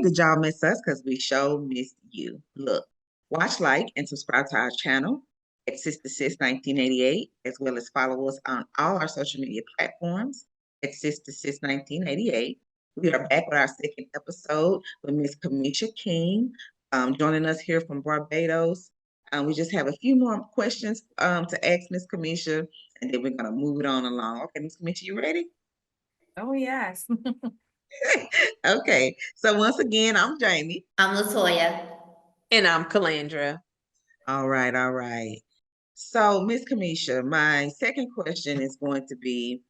did y'all miss us? Because we sure missed you. Look, watch, like, and subscribe to our channel at Sister Sis 1988, as well as follow us on all our social media platforms at Sister Sis 1988. We are back with our second episode with Miss Kamisha King, joining us here from Barbados. We just have a few more questions to ask Miss Kamisha, and then we're going to move it on along. Okay, Miss Kamisha, you ready? Oh, yes. Okay, so once again, I'm Jamie. I'm Latoya. And I'm Calandra. All right, all right. So, Miss Kamisha, my second question is going to be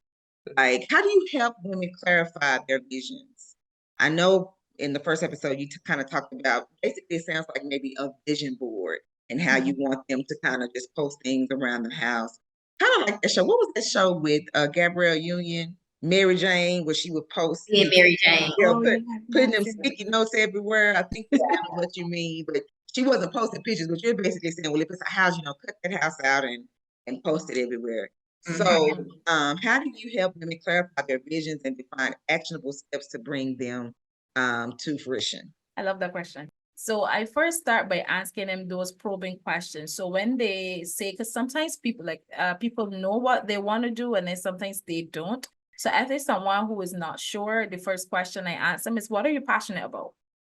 like, how do you help women clarify their visions? I know in the first episode you kind of talked about basically it sounds like maybe a vision board and how you want them to kind of just post things around the house. Kind of like that show. What was that show with Gabrielle Union, Mary Jane, where she would post Yeah, Mary Jane. putting them sticky notes everywhere. I think that's kind of what you mean, but she wasn't posting pictures, but you're basically saying, well, if it's a house, cut that house out and post it everywhere. So, how do you help women clarify their visions and define actionable steps to bring them to fruition? I love that question. So I first start by asking them those probing questions. So when they say, because sometimes people know what they want to do, and then sometimes they don't. So if there's someone who is not sure, the first question I ask them is, what are you passionate about?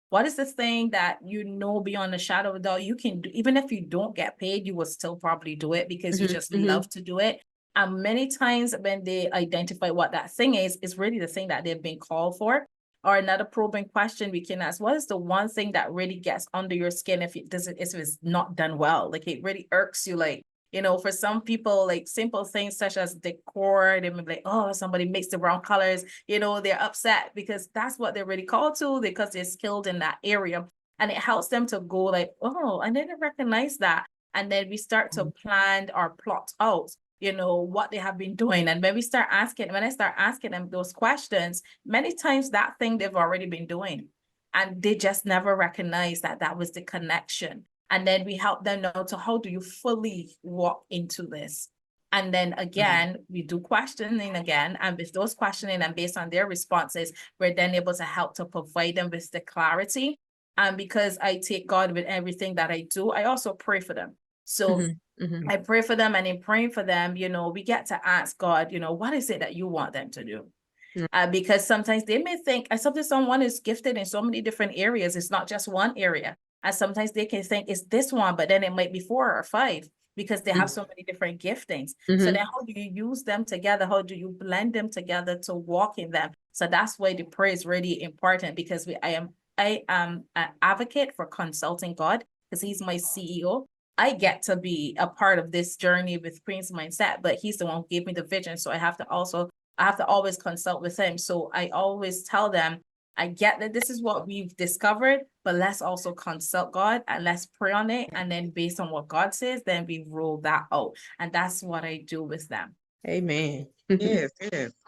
What is the thing that you know beyond a shadow of a doubt you can do? Even if you don't get paid, you will still probably do it because you just love to do it. And many times when they identify what that thing is really the thing that they've been called for. Or another probing question we can ask, what is the one thing that really gets under your skin if it's not done well? Like it really irks you, like, for some people, like simple things such as decor, they may be like, oh, somebody makes the wrong colors, they're upset because that's what they're really called to because they're skilled in that area. And it helps them to go like, oh, I didn't recognize that. And then we start to plan or plot out what they have been doing. And when I start asking them those questions, many times that thing they've already been doing, and they just never recognize that was the connection. And then we help them know to how do you fully walk into this? And then again, we do questioning again. And with those questioning and based on their responses, we're then able to help to provide them with the clarity. And because I take God with everything that I do, I also pray for them. So I pray for them, and in praying for them, we get to ask God, what is it that you want them to do? Because sometimes they may think, sometimes someone is gifted in so many different areas. It's not just one area. And sometimes they can think it's this one, but then it might be 4 or 5 because they have so many different giftings. So then how do you use them together? How do you blend them together to walk in them? So that's why the prayer is really important because I am an advocate for consulting God because he's my CEO. I get to be a part of this journey with Queen's Mindset, but he's the one who gave me the vision. So I have to always consult with him. So I always tell them, I get that this is what we've discovered, but let's also consult God and let's pray on it. And then based on what God says, then we roll that out. And that's what I do with them. Amen. Yes,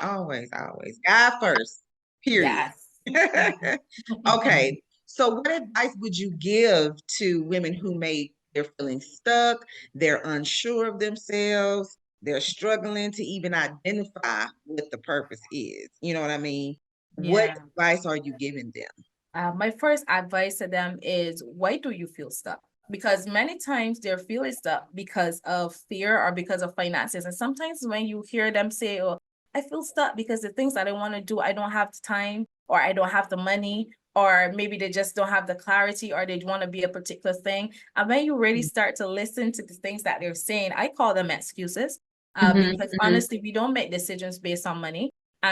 always, always. God first, period. Yes. Okay. So what advice would you give to women who they're feeling stuck, they're unsure of themselves, they're struggling to even identify what the purpose is? You know what I mean? What advice are you giving them? My first advice to them is, why do you feel stuck? Because many times they're feeling stuck because of fear or because of finances. And sometimes when you hear them say, oh, I feel stuck because the things that I want to do, I don't have the time or I don't have the money, or maybe they just don't have the clarity or they want to be a particular thing. And when you really start to listen to the things that they're saying, I call them excuses because honestly, we don't make decisions based on money.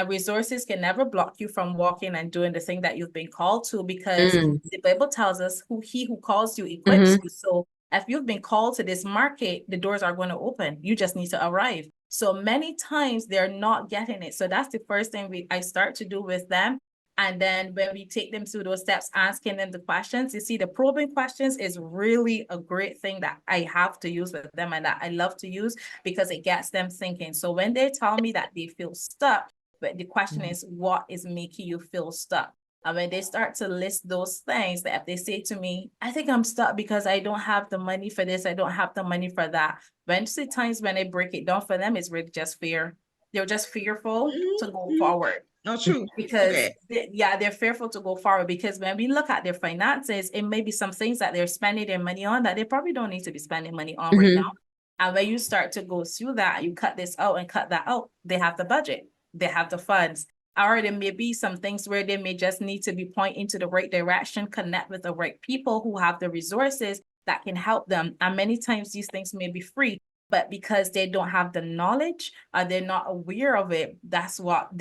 Resources can never block you from walking and doing the thing that you've been called to because the Bible tells us he who calls you equips you. So if you've been called to this market, the doors are going to open. You just need to arrive. So many times they're not getting it. So that's the first thing I start to do with them. And then when we take them through those steps, asking them the questions, you see, the probing questions is really a great thing that I have to use with them and that I love to use because it gets them thinking. So when they tell me that they feel stuck, but the question is, what is making you feel stuck? And when they start to list those things, that if they say to me, I think I'm stuck because I don't have the money for this, I don't have the money for that. Eventually, times when I break it down for them, it's really just fear. They're just fearful to go forward. No, true. because Okay. they're fearful to go forward, because when we look at their finances, it may be some things that they're spending their money on that they probably don't need to be spending money on right now. And when you start to go through that, you cut this out and cut that out, they have the budget, they have the funds. Or there may be some things where they may just need to be pointing to the right direction, connect with the right people who have the resources that can help them. And many times these things may be free, but because they don't have the knowledge or they're not aware of it, that's what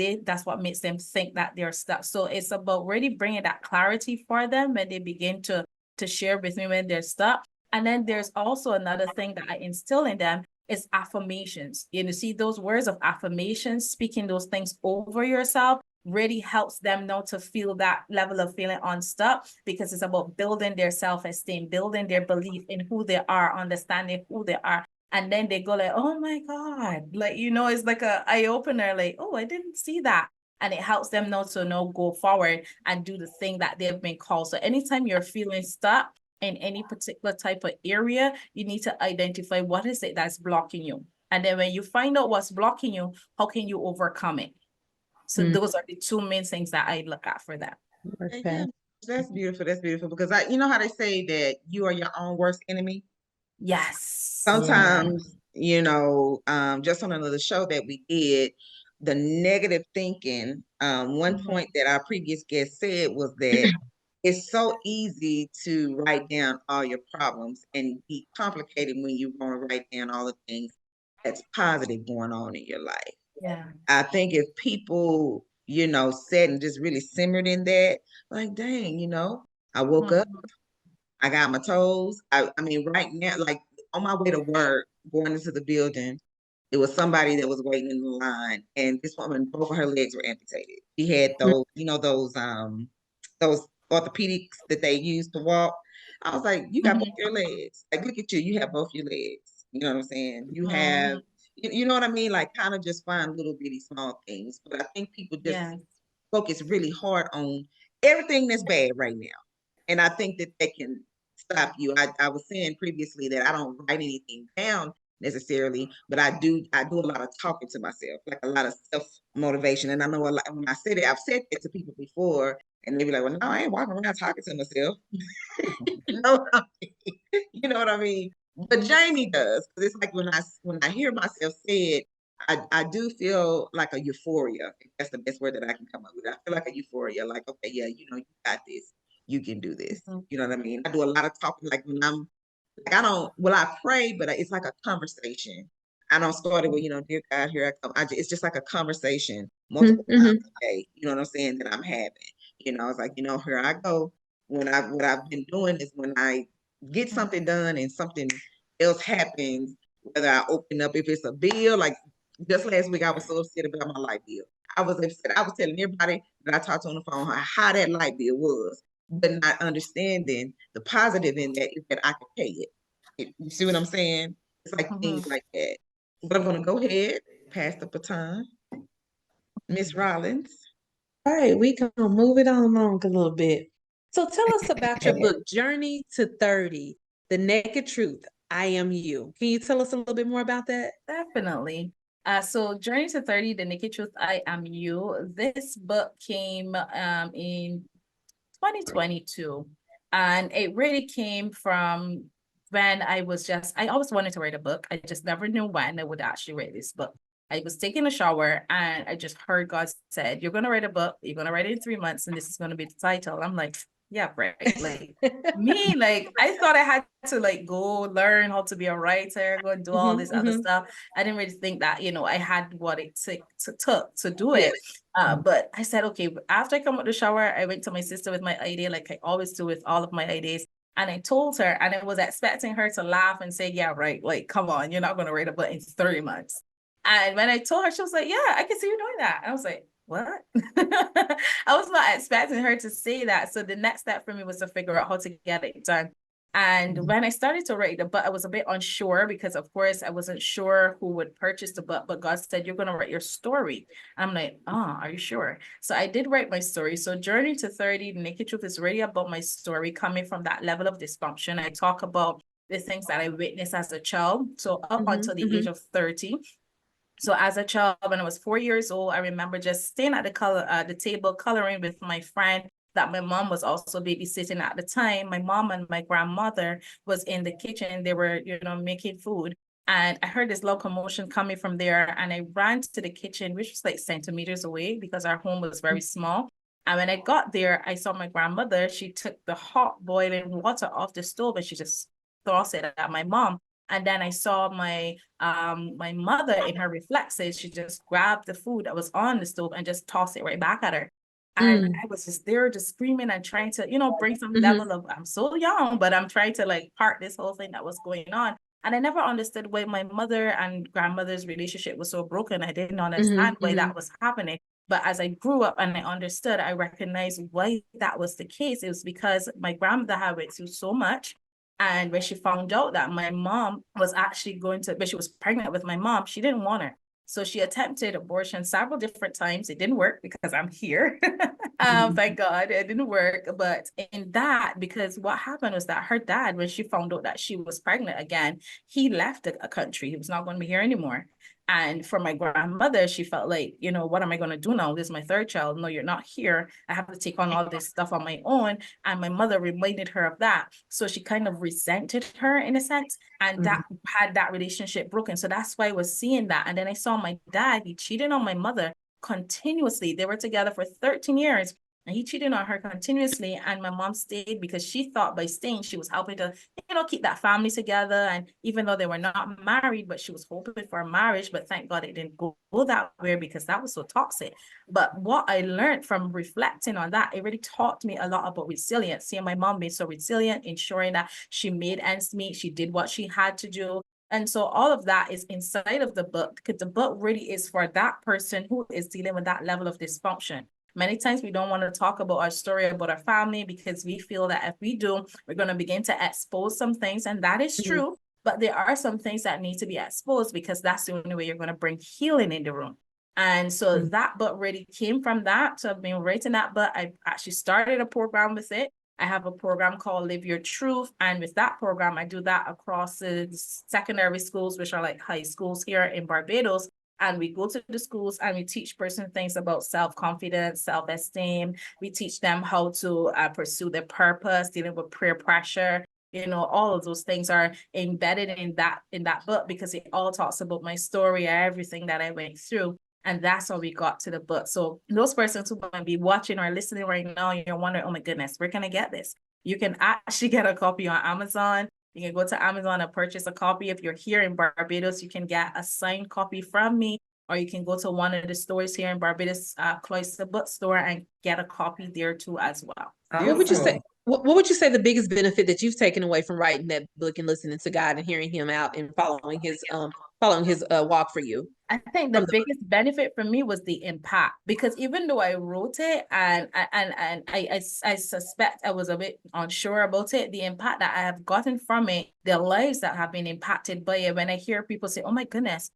makes them think that they're stuck. So it's about really bringing that clarity for them when they begin to share with me when they're stuck. And then there's also another thing that I instill in them is affirmations. You know, see those words of affirmations, speaking those things over yourself really helps them know to feel that level of feeling unstuck, because it's about building their self-esteem, building their belief in who they are, understanding who they are. And then they go like, oh my God, like, you know, it's like a eye opener, like, oh, I didn't see that. And it helps them know to go forward and do the thing that they've been called. So anytime you're feeling stuck in any particular type of area, you need to identify what is it that's blocking you. And then when you find out what's blocking you, how can you overcome it? So those are the two main things that I look at for that. Yeah, that's beautiful. That's beautiful, because you know how they say that you are your own worst enemy. Yes. Sometimes, you know, just on another show that we did, the negative thinking, one point that our previous guest said was that it's so easy to write down all your problems and be complicated when you want to write down all the things that's positive going on in your life. Yeah. I think if people, you know, sat and just really simmered in that, like, dang, you know, I woke up, I got my toes. I mean, right now, like on my way to work, going into the building, it was somebody that was waiting in the line, and this woman, both of her legs were amputated. She had those, you know, those orthopedics that they use to walk. I was like, you got both your legs. Like, look at you, you have both your legs. You know what I'm saying? You have, you know what I mean? Like, kind of just find little bitty small things. But I think people just focus really hard on everything that's bad right now. And I think that they can stop you. I was saying previously that I don't write anything down necessarily, but I do a lot of talking to myself, like a lot of self motivation. And I know a lot, when I said it, I've said it to people before, and they be like, "Well, no, I ain't walking around talking to myself." You know what I mean? You know what I mean? But Jamie does, because it's like when I hear myself say it, I do feel like a euphoria. That's the best word that I can come up with. I feel like a euphoria, like, okay, yeah, you know, you got this, you can do this. You know what I mean? I do a lot of talking, like when I'm like, I don't, well, I pray, but it's like a conversation. I don't start it with, you know, dear God, here I come. It's just like a conversation multiple times a day, you know what I'm saying, that I'm having. You know, it's like, you know, here I go. What I've been doing is when I get something done and something else happens, whether I open up, if it's a bill, like just last week, I was so upset about my light bill. I was upset. I was telling everybody that I talked to on the phone how that light bill was, but not understanding the positive in that is that I can pay it. You see what I'm saying? It's like things like that. But I'm going to go ahead, pass the baton. Miss Rollins. All right, we gonna move it on along a little bit. So tell us about your book, Journey to 30, The Naked Truth, I Am You. Can you tell us a little bit more about that? Definitely. So Journey to 30, The Naked Truth, I Am You. This book came in 2022. And it really came from when I always wanted to write a book. I just never knew when I would actually write this book. I was taking a shower and I just heard God said, you're going to write a book. You're going to write it in 3 months. And this is going to be the title. I'm like, yeah, right. Like me, like I thought I had to like go learn how to be a writer, go and do all this other stuff. I didn't really think that, you know, I had what it took to do it. But I said, okay, after I come out of the shower, I went to my sister with my idea, like I always do with all of my ideas. And I told her, and I was expecting her to laugh and say, yeah, right. Like, come on, you're not going to write a book in 3 months. And when I told her, she was like, yeah, I can see you doing that. And I was like, what? I was not expecting her to say that. So the next step for me was to figure out how to get it done. And when I started to write the book, I was a bit unsure because, of course, I wasn't sure who would purchase the book. But God said, you're going to write your story. And I'm like, oh, are you sure? So I did write my story. So Journey to 30, The Naked Truth is really about my story coming from that level of dysfunction. I talk about the things that I witnessed as a child. So up until the age of 30. So as a child, when I was 4 years old, I remember just staying at the table coloring with my friend that my mom was also babysitting at the time. My mom and my grandmother was in the kitchen. They were, making food. And I heard this loud commotion coming from there. And I ran to the kitchen, which was like centimeters away because our home was very small. And when I got there, I saw my grandmother. She took the hot boiling water off the stove and she just tossed it at my mom. And then I saw my mother in her reflexes. She just grabbed the food that was on the stove and just tossed it right back at her. And I was just there, just screaming and trying to, bring some level of, I'm so young, but I'm trying to like part this whole thing that was going on. And I never understood why my mother and grandmother's relationship was so broken. I didn't understand why that was happening. But as I grew up and I understood, I recognized why that was the case. It was because my grandmother had went through so much. And when she found out that my mom was actually but she was pregnant with my mom, she didn't want her. So she attempted abortion several different times. It didn't work because I'm here. Thank God it didn't work. But in that, because what happened was that her dad, when she found out that she was pregnant again, he left a country. He was not going to be here anymore. And for my grandmother, she felt like, what am I going to do now? This is my third child. No, you're not here. I have to take on all this stuff on my own. And my mother reminded her of that. So she kind of resented her in a sense. And that had that relationship broken. So that's why I was seeing that. And then I saw my dad, he cheated on my mother continuously. They were together for 13 years. And he cheated on her continuously. And my mom stayed because she thought by staying, she was helping to, keep that family together. And even though they were not married, but she was hoping for a marriage. But thank God it didn't go that way because that was so toxic. But what I learned from reflecting on that, it really taught me a lot about resilience. Seeing my mom being so resilient, ensuring that she made ends meet, she did what she had to do. And so all of that is inside of the book because the book really is for that person who is dealing with that level of dysfunction. Many times we don't want to talk about our story, about our family, because we feel that if we do, we're going to begin to expose some things. And that is true. But there are some things that need to be exposed because that's the only way you're going to bring healing in the room. And so that book really came from that. So I've been writing that book. I actually started a program with it. I have a program called Live Your Truth. And with that program, I do that across the secondary schools, which are like high schools here in Barbados. And we go to the schools and we teach person things about self-confidence, self-esteem. We teach them how to pursue their purpose, dealing with peer pressure. All of those things are embedded in that book because it all talks about my story, everything that I went through. And that's how we got to the book. So those persons who might be watching or listening right now, you're wondering, oh my goodness, where can I get this? You can actually get a copy on Amazon. You can go to Amazon and purchase a copy. If you're here in Barbados, you can get a signed copy from me, or you can go to one of the stores here in Barbados, Cloister Bookstore, and get a copy there too as well. What would you say? What would you say the biggest benefit that you've taken away from writing that book and listening to God and hearing Him out and following His walk for you? I think the biggest benefit for me was the impact, because even though I wrote it and I suspect I was a bit unsure about it, the impact that I have gotten from it, the lives that have been impacted by it. When I hear people say, oh my goodness,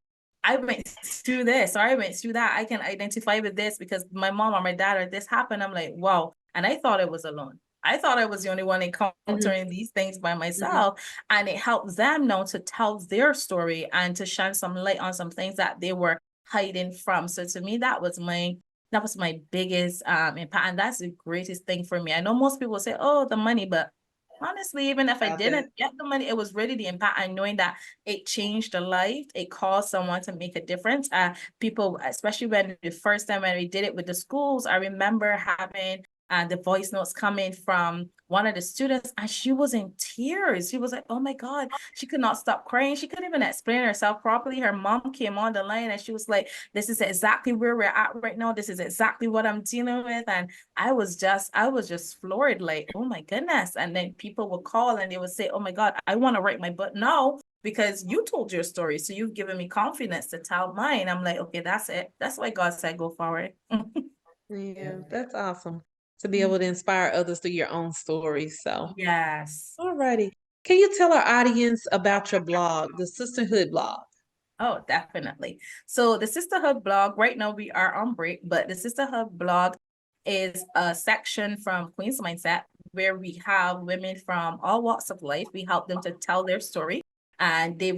I went through this or I went through that, I can identify with this because my mom or my dad or this happened. I'm like, wow. And I thought I was alone. I thought I was the only one encountering these things by myself. And it helps them now to tell their story and to shine some light on some things that they were hiding from. So to me, that was my biggest impact. And that's the greatest thing for me. I know most people say, oh, the money, but honestly, even if I didn't get the money, it was really the impact and knowing that it changed a life, it caused someone to make a difference. People, especially when the first time when we did it with the schools, I remember having the voice notes coming from one of the students, and she was in tears. She was like, oh my God, she could not stop crying. She couldn't even explain herself properly. Her mom came on the line and she was like, this is exactly where we're at right now. This is exactly what I'm dealing with. And I was just floored, like, oh my goodness. And then people would call and they would say, oh my God, I want to write my book now because you told your story. So you've given me confidence to tell mine. I'm like, okay, that's it. That's why God said, go forward. Yeah, that's awesome to be able to inspire others through your own story. So, yes. all righty. Can you tell our audience about your blog, the Sisterhood blog? Oh, definitely. So the Sisterhood blog, right now we are on break, but the Sisterhood blog is a section from Queen's Mindset where we have women from all walks of life. We help them to tell their story. and they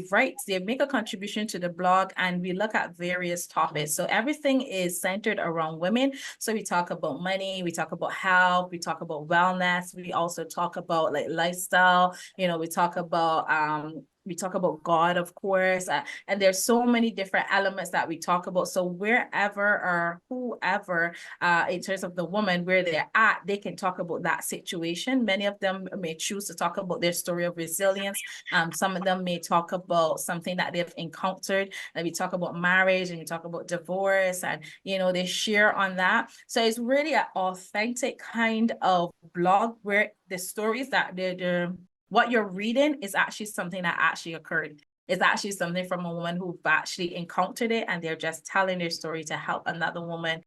make a contribution to the blog, and we look at various topics. So everything is centered around women. So we talk about money, we talk about health, we talk about wellness, we also talk about like lifestyle, we talk about God, of course, and there's so many different elements that we talk about. So wherever or whoever, in terms of the woman, where they're at, they can talk about that situation. Many of them may choose to talk about their story of resilience. Some of them may talk about something that they've encountered. And we talk about marriage, and we talk about divorce, and they share on that. So it's really an authentic kind of blog where the stories that they're what you're reading is actually something that actually occurred. It's actually something from a woman who've actually encountered it, and they're just telling their story to help another woman,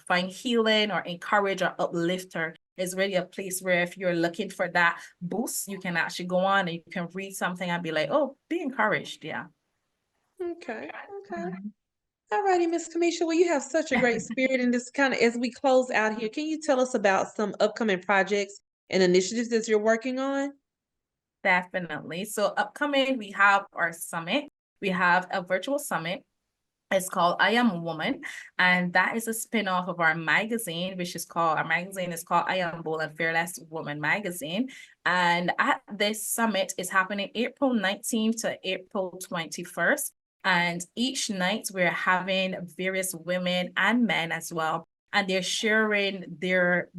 find healing or encourage or uplift her. It's really a place where if you're looking for that boost, you can actually go on and you can read something and be like, oh, be encouraged. Yeah. Okay. All righty, Miss Kamisha. Well, you have such a great spirit in this kind of, as we close out here, can you tell us about some upcoming projects and initiatives that you're working on? Definitely. So upcoming, we have our summit. We have a virtual summit. It's called I Am a Woman, and that is a spin-off of our magazine, our magazine is called I Am Bold and Fearless Woman Magazine. And at this summit is happening April 19th to April 21st. And each night we're having various women and men as well, and they're sharing their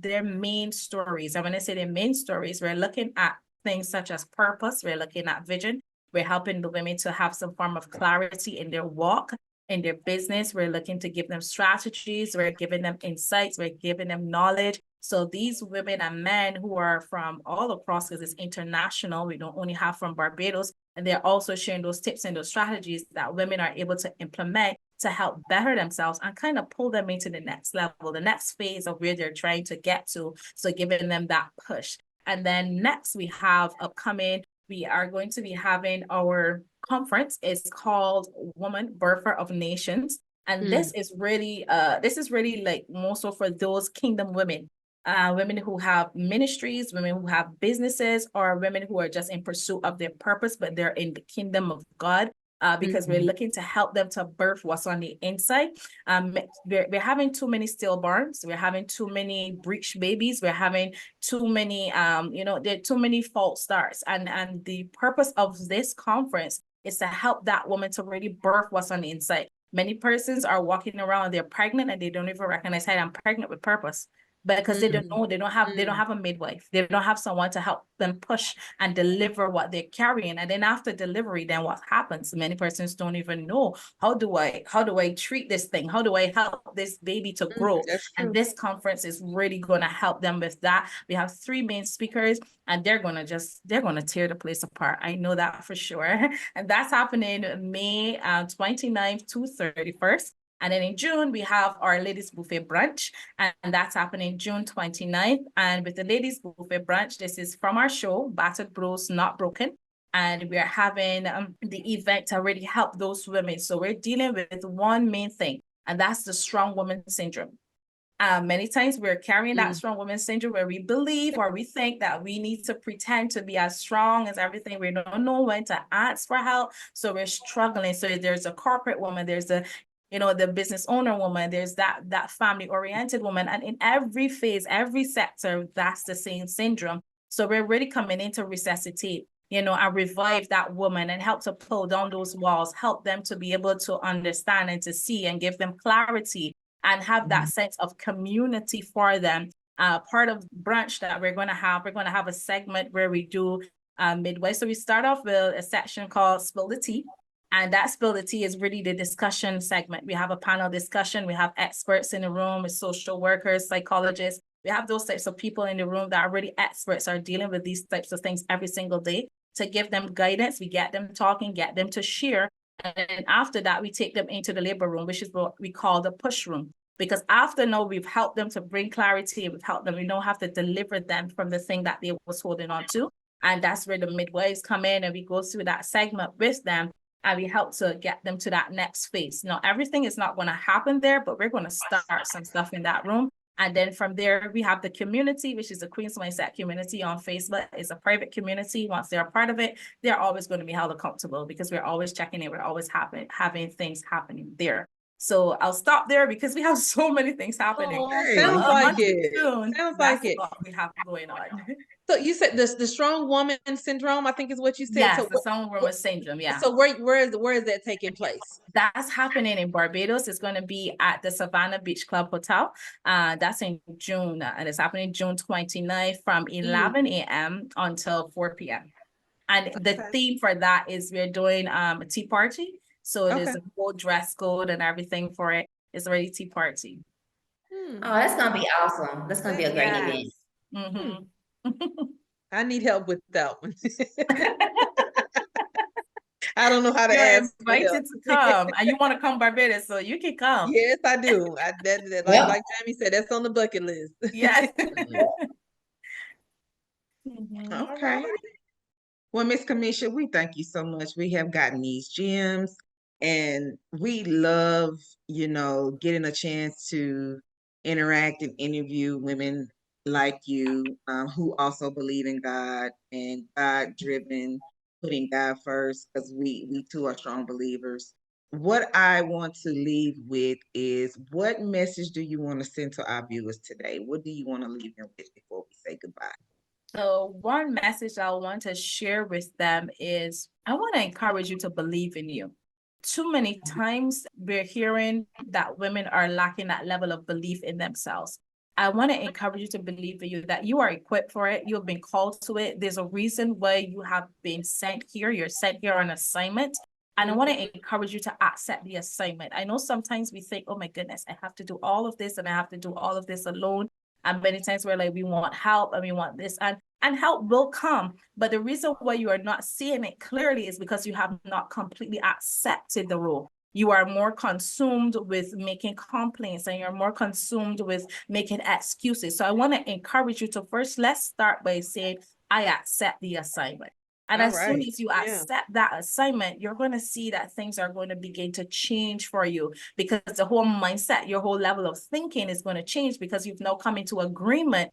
main stories. And when I say their main stories, we're looking at things such as purpose, we're looking at vision, we're helping the women to have some form of clarity in their walk, in their business. We're looking to give them strategies, we're giving them insights, we're giving them knowledge. So these women and men who are from all across, because it's international, we don't only have from Barbados, and they're also sharing those tips and those strategies that women are able to implement to help better themselves and kind of pull them into the next level, the next phase of where they're trying to get to. So giving them that push. And then next we have upcoming, we are going to be having our conference. It's called Woman Birther of Nations. And this is really like more so for those kingdom women, women who have ministries, women who have businesses, or women who are just in pursuit of their purpose, but they're in the kingdom of God. Because we're looking to help them to birth what's on the inside. We're having too many stillborns. We're having too many breech babies. We're having too many, there are too many false starts. And the purpose of this conference is to help that woman to really birth what's on the inside. Many persons are walking around, they're pregnant, and they don't even recognize, hey, I'm pregnant with purpose. Because they don't know, they don't have a midwife, they don't have someone to help them push and deliver what they're carrying. And then after delivery, then what happens? Many persons don't even know, how do I treat this thing? How do I help this baby to grow? And this conference is really going to help them with that. We have 3 main speakers, and they're going to tear the place apart. I know that for sure. And that's happening May 29th to 31st. And then in June, we have our Ladies Buffet Brunch, and that's happening June 29th. And with the Ladies Buffet Brunch, this is from our show, Battered Bros Not Broken. And we're having the event to really help those women. So we're dealing with one main thing, and that's the strong woman syndrome. Many times we're carrying that strong woman syndrome where we believe or we think that we need to pretend to be as strong as everything. We don't know when to ask for help. So we're struggling. So there's a corporate woman, there's the business owner woman, there's that family oriented woman. And in every phase, every sector, that's the same syndrome. So we're really coming in to resuscitate, and revive that woman and help to pull down those walls, help them to be able to understand and to see and give them clarity and have that sense of community for them. Part of brunch that we're going to have a segment where we do midway. So we start off with a section called Spill the Tea. And that Spill the Tea is really the discussion segment. We have a panel discussion. We have experts in the room with social workers, psychologists. We have those types of people in the room that are really experts, are dealing with these types of things every single day. To give them guidance, we get them talking, get them to share. And then after that, we take them into the labor room, which is what we call the push room. Because after now, we've helped them to bring clarity, we've helped them, we don't have to deliver them from the thing that they was holding on to. And that's where the midwives come in, and we go through that segment with them, and we help to get them to that next phase. Now, everything is not going to happen there, but we're going to start some stuff in that room. And then from there, we have the community, which is the Queen's Mindset community on Facebook. It's a private community. Once they're a part of it, they're always going to be held accountable because we're always checking it. We're always having things happening there. So I'll stop there because we have so many things happening. Oh, Hey. sounds So, like month of it. June, Sounds that's like it. what we have going on. So you said the strong woman syndrome, I think is what you said. Yes, So the Strong Woman Syndrome, yeah. So where is that taking place? That's happening in Barbados. It's going to be at the Savannah Beach Club Hotel. That's in June, and it's happening June 29th from 11 a.m. until 4 p.m. And the Okay. theme for that is we're doing a tea party. So it is Okay. a full dress code and everything for it. It's already tea party. Oh, that's gonna be awesome. That's gonna be a great event. Mhm. I need help with that one. I don't know how to You're ask for help. invited to come, and you want to come Barbados, so you can come. Yes, I do. Like Jamie said, that's on the bucket list. Yes. Okay. Well, Miss Kamisha, we thank you so much. We have gotten these gems and we love, getting a chance to interact and interview women like you, who also believe in God and God driven, putting God first, because we too are strong believers. What I want to leave with is, what message do you want to send to our viewers today? What do you want to leave them with before we say goodbye? So one message I want to share with them is I want to encourage you to believe in you. Too many times we're hearing that women are lacking that level of belief in themselves. I want to encourage you to believe in you, that you are equipped for it. You've been called to it. There's a reason why you have been sent here. You're sent here on assignment. And I want to encourage you to accept the assignment. I know sometimes we think, oh my goodness, I have to do all of this and I have to do all of this alone. And many times we're like, we want help and we want this, and help will come. But the reason why you are not seeing it clearly is because you have not completely accepted the role. You are more consumed with making complaints and you're more consumed with making excuses. So I want to encourage you to first, let's start by saying, I accept the assignment. And All as soon right. as you Yeah. accept that assignment, you're going to see that things are going to begin to change for you, because the whole mindset, your whole level of thinking is going to change because you've now come into agreement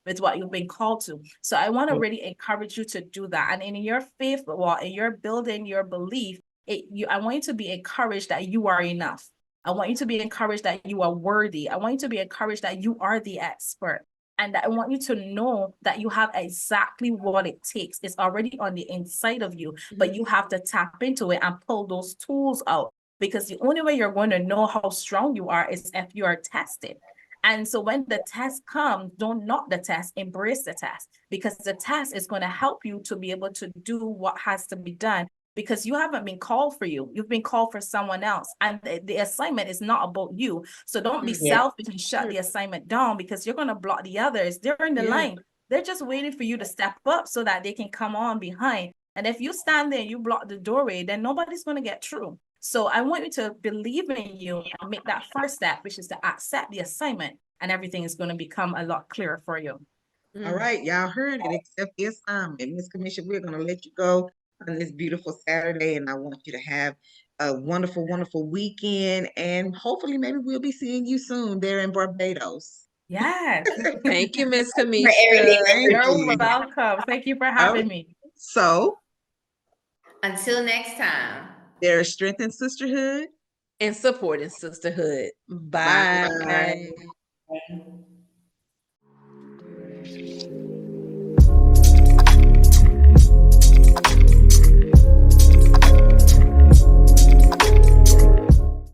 with what you've been called to. So I want to really encourage you to do that. And in your faith walk, in your building your belief, I want you to be encouraged that you are enough. I want you to be encouraged that you are worthy. I want you to be encouraged that you are the expert. And I want you to know that you have exactly what it takes. It's already on the inside of you, but you have to tap into it and pull those tools out, because the only way you're going to know how strong you are is if you are tested. And so when the test comes, don't knock the test, embrace the test, because the test is going to help you to be able to do what has to be done, because you haven't been called for you. You've been called for someone else. And the assignment is not about you. So don't be Yeah. selfish and shut the assignment down, because you're going to block the others. They're in the line. They're just waiting for you to step up so that they can come on behind. And if you stand there and you block the doorway, then nobody's going to get through. So I want you to believe in you and make that first step, which is to accept the assignment, and everything is going to become a lot clearer for you. All right, y'all heard it, accept the assignment. Miss Commissioner, we're going to let you go on this beautiful Saturday, and I want you to have a wonderful, wonderful weekend, and hopefully maybe we'll be seeing you soon there in Barbados. Yes. Thank you, Miss For Kamisha. everything. Thank You're you. welcome. Thank you for having me. So, Until next time. there is strength in sisterhood. And supporting sisterhood. Bye. Bye.